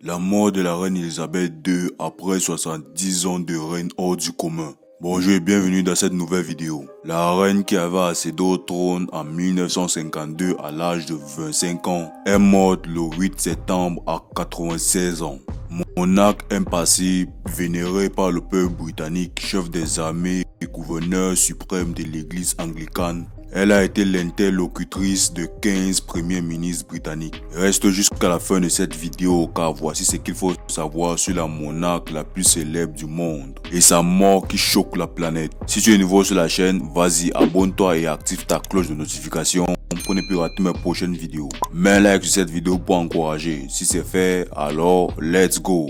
La mort de la reine Elisabeth II après 70 ans de règne hors du commun. Bonjour et bienvenue dans cette nouvelle vidéo. La reine qui avait accédé au trône en 1952 à l'âge de 25 ans est morte le 8 septembre à 96 ans. Monarque impassible, vénéré par le peuple britannique, chef des armées et gouverneur suprême de l'église anglicane, elle a été l'interlocutrice de 15 premiers ministres britanniques. Reste jusqu'à la fin de cette vidéo car voici ce qu'il faut savoir sur la monarque la plus célèbre du monde et sa mort qui choque la planète. Si tu es nouveau sur la chaîne, vas-y, abonne-toi et active ta cloche de notification pour ne plus rater mes prochaines vidéos. Mets un like sur cette vidéo pour encourager. Si c'est fait, alors let's go.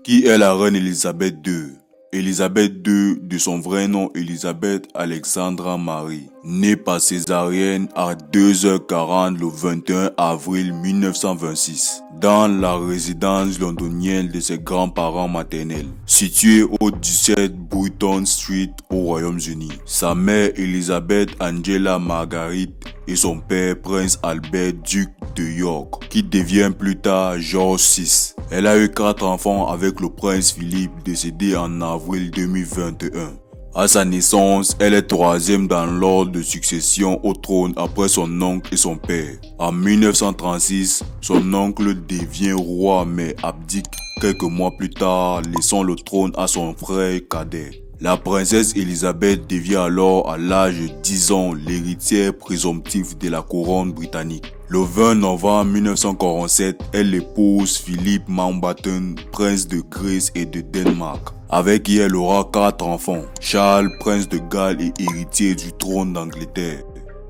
Qui est la reine Elisabeth II? Elisabeth II, de son vrai nom Elisabeth Alexandra Marie, née par césarienne à 2h40 le 21 avril 1926, dans la résidence londonienne de ses grands-parents maternels, située au 17 Bruton Street au Royaume-Uni. Sa mère Elisabeth Angela Margaret et son père Prince Albert, duc de York, qui devient plus tard George VI. Elle a eu 4 enfants avec le prince Philippe, décédé en avril 2021. À sa naissance, elle est 3e dans l'ordre de succession au trône après son oncle et son père. En 1936, son oncle devient roi mais abdique quelques mois plus tard, laissant le trône à son frère cadet. La princesse Elisabeth devient alors, à l'âge de 10 ans, l'héritière présomptive de la couronne britannique. Le 20 novembre 1947, elle épouse Philippe Mountbatten, prince de Grèce et de Danemark, avec qui elle aura 4 enfants. Charles, prince de Galles et héritier du trône d'Angleterre.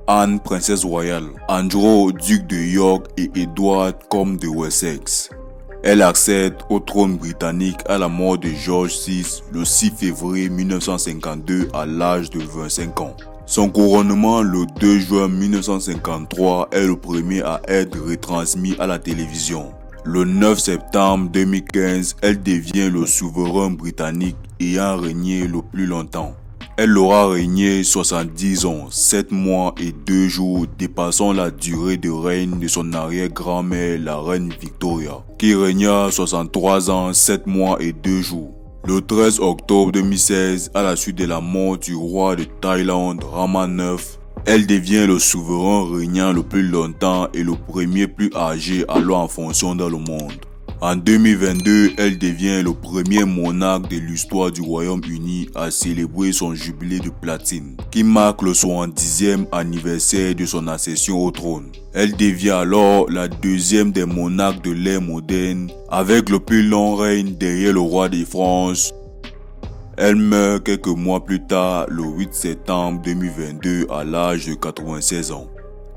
Anne, princesse royale. Andrew, duc de York et Edward, comte de Wessex. Elle accède au trône britannique à la mort de George VI le 6 février 1952 à l'âge de 25 ans. Son couronnement le 2 juin 1953 est le premier à être retransmis à la télévision. Le 9 septembre 2015, elle devient le souverain britannique ayant régné le plus longtemps. Elle aura régné 70 ans, 7 mois et 2 jours, dépassant la durée de règne de son arrière-grand-mère, la reine Victoria, qui régna 63 ans, 7 mois et 2 jours. Le 13 octobre 2016, à la suite de la mort du roi de Thaïlande, Rama IX, elle devient le souverain régnant le plus longtemps et le premier plus âgé alors en fonction dans le monde. En 2022, elle devient le premier monarque de l'histoire du Royaume-Uni à célébrer son jubilé de platine, qui marque le 70e anniversaire de son accession au trône. Elle devient alors la deuxième des monarques de l'ère moderne, avec le plus long règne derrière le roi de France. Elle meurt quelques mois plus tard, le 8 septembre 2022, à l'âge de 96 ans.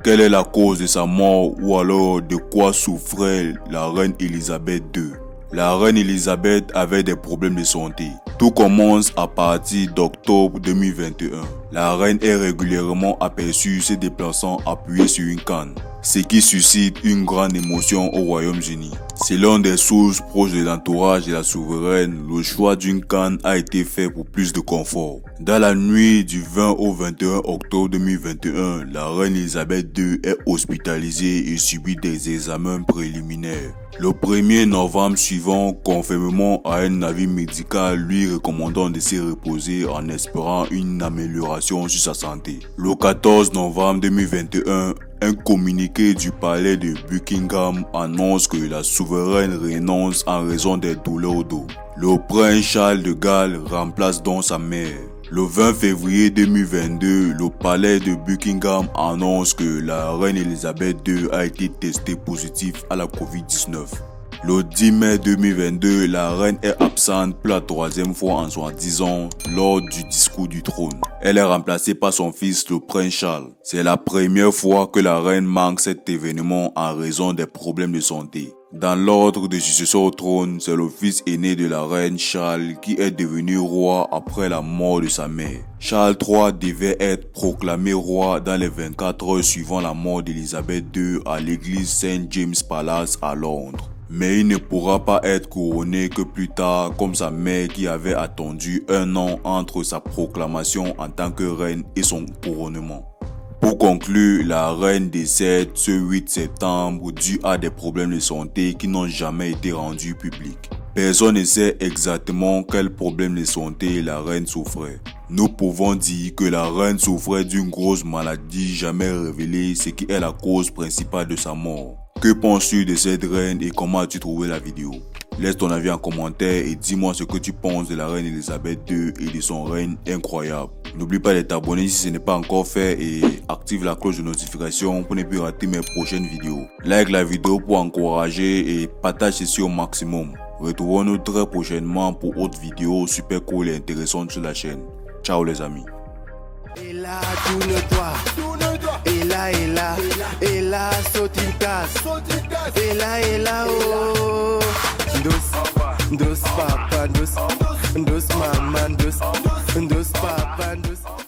Quelle est la cause de sa mort ou alors de quoi souffrait la reine Elisabeth II? La reine Elisabeth avait des problèmes de santé. Tout commence à partir d'octobre 2021. La reine est régulièrement aperçue se déplaçant appuyée sur une canne, ce qui suscite une grande émotion au Royaume-Uni. Selon des sources proches de l'entourage de la souveraine, le choix d'une canne a été fait pour plus de confort. Dans la nuit du 20 au 21 octobre 2021, la reine Elisabeth II est hospitalisée et subit des examens préliminaires. Le 1er novembre suivant, conformément à un avis médical lui recommandant de se reposer en espérant une amélioration sur sa santé. Le 14 novembre 2021, un communiqué du palais de Buckingham annonce que la souveraine renonce en raison des douleurs au dos. Le prince Charles de Galles remplace donc sa mère. Le 20 février 2022, le palais de Buckingham annonce que la reine Elisabeth II a été testée positive à la Covid-19. Le 10 mai 2022, la reine est absente pour la 3e fois en 70 ans lors du discours du trône. Elle est remplacée par son fils, le prince Charles. C'est la première fois que la reine manque cet événement en raison des problèmes de santé. Dans l'ordre de succession au trône, c'est le fils aîné de la reine Charles qui est devenu roi après la mort de sa mère. Charles III devait être proclamé roi dans les 24 heures suivant la mort d'Elisabeth II à l'église Saint James Palace à Londres. Mais il ne pourra pas être couronné que plus tard, comme sa mère qui avait attendu 1 an entre sa proclamation en tant que reine et son couronnement. Pour conclure, la reine décède ce 8 septembre dû à des problèmes de santé qui n'ont jamais été rendus publics. Personne ne sait exactement quel problème de santé la reine souffrait. Nous pouvons dire que la reine souffrait d'une grosse maladie jamais révélée, ce qui est la cause principale de sa mort. Que penses-tu de cette reine et comment as-tu trouvé la vidéo? Laisse ton avis en commentaire et dis-moi ce que tu penses de la reine Elisabeth II et de son règne incroyable. N'oublie pas de t'abonner si ce n'est pas encore fait et active la cloche de notification pour ne plus rater mes prochaines vidéos. Like la vidéo pour encourager et partage ceci au maximum. Retrouvons-nous très prochainement pour autres vidéos super cool et intéressantes sur la chaîne. Ciao les amis. Et là, tourne-toi. Et là, saute une tasse. Et là, oh. Dos papa, dos maman, dos papa, dos.